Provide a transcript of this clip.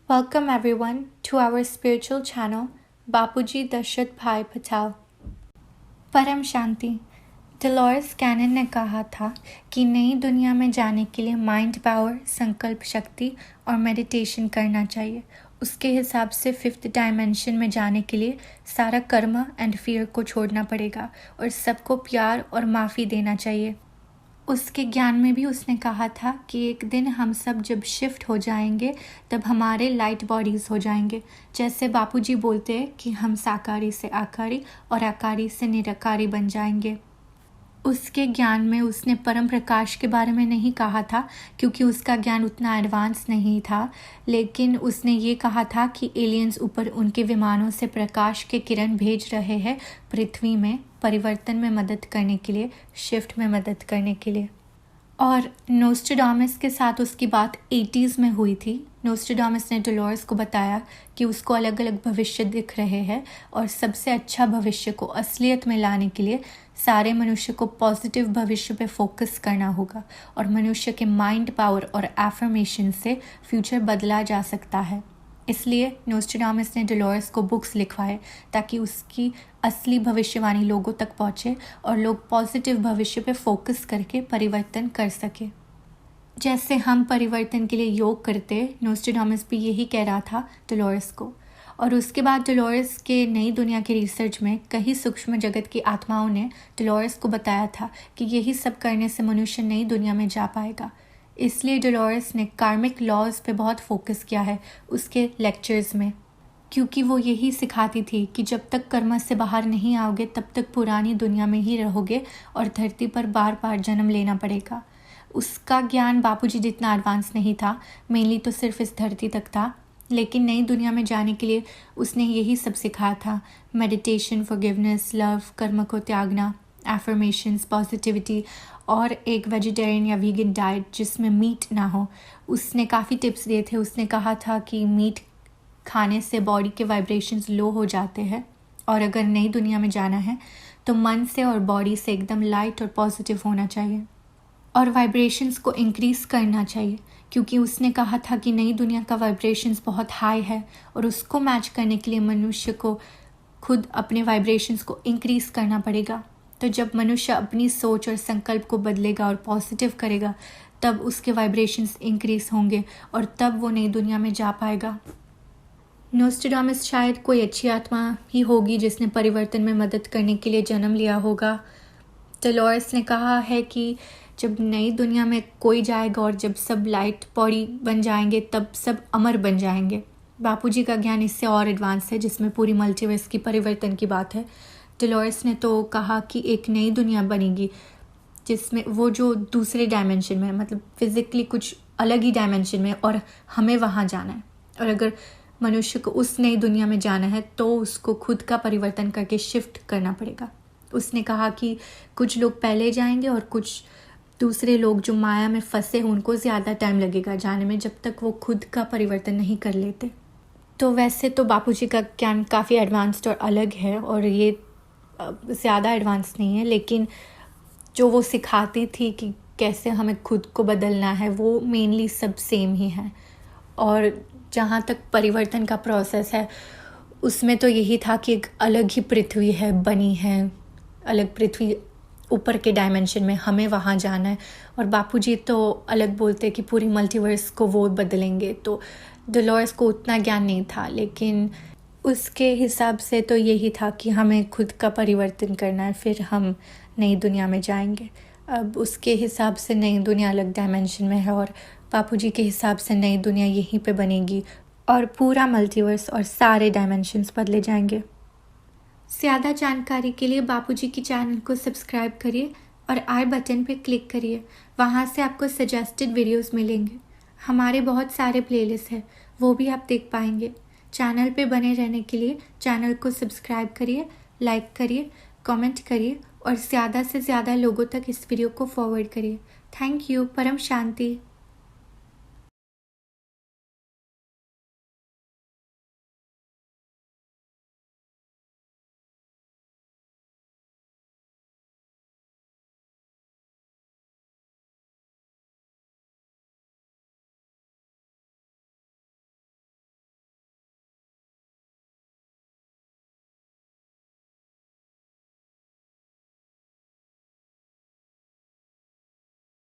Welcome everyone to our spiritual channel, बापूजी दशरथ भाई पटेल। परम शांति। Dolores cannon ने कहा था कि नई दुनिया में जाने के लिए माइंड पावर, संकल्प शक्ति और मेडिटेशन करना चाहिए। उसके हिसाब से 5th डायमेंशन में जाने के लिए सारा कर्म एंड फियर को छोड़ना पड़ेगा और सबको प्यार और माफ़ी देना चाहिए। उसके ज्ञान में भी उसने कहा था कि एक दिन हम सब जब शिफ्ट हो जाएंगे तब हमारे लाइट बॉडीज़ हो जाएंगे। जैसे बापूजी बोलते हैं कि हम साकारी से आकारी और आकारी से निराकारी बन जाएंगे। उसके ज्ञान में उसने परम प्रकाश के बारे में नहीं कहा था क्योंकि उसका ज्ञान उतना एडवांस नहीं था, लेकिन उसने ये कहा था कि एलियंस ऊपर उनके विमानों से प्रकाश के किरण भेज रहे हैं पृथ्वी में परिवर्तन में मदद करने के लिए, शिफ्ट में मदद करने के लिए। और नोस्ट्राडामस के साथ उसकी बात 80s में हुई थी। नोस्ट्राडामस ने डोलोरेस को बताया कि उसको अलग अलग भविष्य दिख रहे हैं और सबसे अच्छा भविष्य को असलियत में लाने के लिए सारे मनुष्य को पॉजिटिव भविष्य पे फोकस करना होगा और मनुष्य के माइंड पावर और एफर्मेशन से फ्यूचर बदला जा सकता है। इसलिए नोस्ट्राडामस ने डोलोरेस को बुक्स लिखवाए ताकि उसकी असली भविष्यवाणी लोगों तक पहुँचे और लोग पॉजिटिव भविष्य पे फोकस करके परिवर्तन कर सके। जैसे हम परिवर्तन के लिए योग करते, नोस्ट्राडामस भी यही कह रहा था डोलोरेस को। और उसके बाद डोलोरेस के नई दुनिया के रिसर्च में कई सूक्ष्म जगत की आत्माओं ने डोलोरेस को बताया था कि यही सब करने से मनुष्य नई दुनिया में जा पाएगा। इसलिए डोलोरेस ने कार्मिक लॉज पे बहुत फोकस किया है उसके लेक्चर्स में, क्योंकि वो यही सिखाती थी कि जब तक कर्म से बाहर नहीं आओगे तब तक पुरानी दुनिया में ही रहोगे और धरती पर बार बार जन्म लेना पड़ेगा। उसका ज्ञान बापूजी जितना एडवांस नहीं था, मेनली तो सिर्फ इस धरती तक था, लेकिन नई दुनिया में जाने के लिए उसने यही सब सिखाया था। मेडिटेशन, फॉरगिवनेस, लव, कर्म को त्यागना, एफर्मेशंस, पॉजिटिविटी और एक वेजिटेरियन या वीगन डाइट जिसमें मीट ना हो। उसने काफ़ी टिप्स दिए थे। उसने कहा था कि मीट खाने से बॉडी के वाइब्रेशंस लो हो जाते हैं और अगर नई दुनिया में जाना है तो मन से और बॉडी से एकदम लाइट और पॉजिटिव होना चाहिए और वाइब्रेशंस को इंक्रीज़ करना चाहिए, क्योंकि उसने कहा था कि नई दुनिया का वाइब्रेशंस बहुत हाई है और उसको मैच करने के लिए मनुष्य को खुद अपने वाइब्रेशंस को इंक्रीज़ करना पड़ेगा। तो जब मनुष्य अपनी सोच और संकल्प को बदलेगा और पॉजिटिव करेगा तब उसके वाइब्रेशंस इंक्रीज़ होंगे और तब वो नई दुनिया में जा पाएगा। नोस्ट्राडामस शायद कोई अच्छी आत्मा ही होगी जिसने परिवर्तन में मदद करने के लिए जन्म लिया होगा। डोलोरेस ने कहा है कि जब नई दुनिया में कोई जाएगा और जब सब लाइट बॉडी बन जाएंगे तब सब अमर बन जाएंगे। बापूजी का ज्ञान इससे और एडवांस है जिसमें पूरी मल्टीवर्स की परिवर्तन की बात है। डोलोरेस ने तो कहा कि एक नई दुनिया बनेगी जिसमें वो जो दूसरे डायमेंशन में, मतलब फिजिकली कुछ अलग ही डायमेंशन में, और हमें वहाँ जाना है। और अगर मनुष्य को उस नई दुनिया में जाना है तो उसको खुद का परिवर्तन करके शिफ्ट करना पड़ेगा। उसने कहा कि कुछ लोग पहले जाएंगे और कुछ दूसरे लोग जो माया में फंसे हैं उनको ज़्यादा टाइम लगेगा जाने में जब तक वो खुद का परिवर्तन नहीं कर लेते। तो वैसे तो बापूजी का ज्ञान काफ़ी एडवांस्ड और अलग है और ये ज़्यादा एडवांस नहीं है, लेकिन जो वो सिखाती थी कि कैसे हमें खुद को बदलना है वो मेनली सब सेम ही है। और जहाँ तक परिवर्तन का प्रोसेस है उसमें तो यही था कि एक अलग ही पृथ्वी है, बनी है अलग पृथ्वी ऊपर के डायमेंशन में, हमें वहाँ जाना है। और बापूजी तो अलग बोलते कि पूरी मल्टीवर्स को वो बदलेंगे। तो डोलोरेस को उतना ज्ञान नहीं था, लेकिन उसके हिसाब से तो यही था कि हमें खुद का परिवर्तन करना है, फिर हम नई दुनिया में जाएंगे। अब उसके हिसाब से नई दुनिया अलग डायमेंशन में है और बापूजी के हिसाब से नई दुनिया यहीं पे बनेगी और पूरा मल्टीवर्स और सारे डायमेंशंस बदले जाएंगे। ज़्यादा जानकारी के लिए बापूजी की चैनल को सब्सक्राइब करिए और आई बटन पे क्लिक करिए। वहाँ से आपको सजेस्टेड वीडियोस मिलेंगे। हमारे बहुत सारे प्लेलिस्ट हैं, वो भी आप देख पाएंगे। चैनल पे बने रहने के लिए चैनल को सब्सक्राइब करिए, लाइक करिए, कमेंट करिए और ज़्यादा से ज़्यादा लोगों तक इस वीडियो को फॉरवर्ड करिए। Thank you. परम शांति।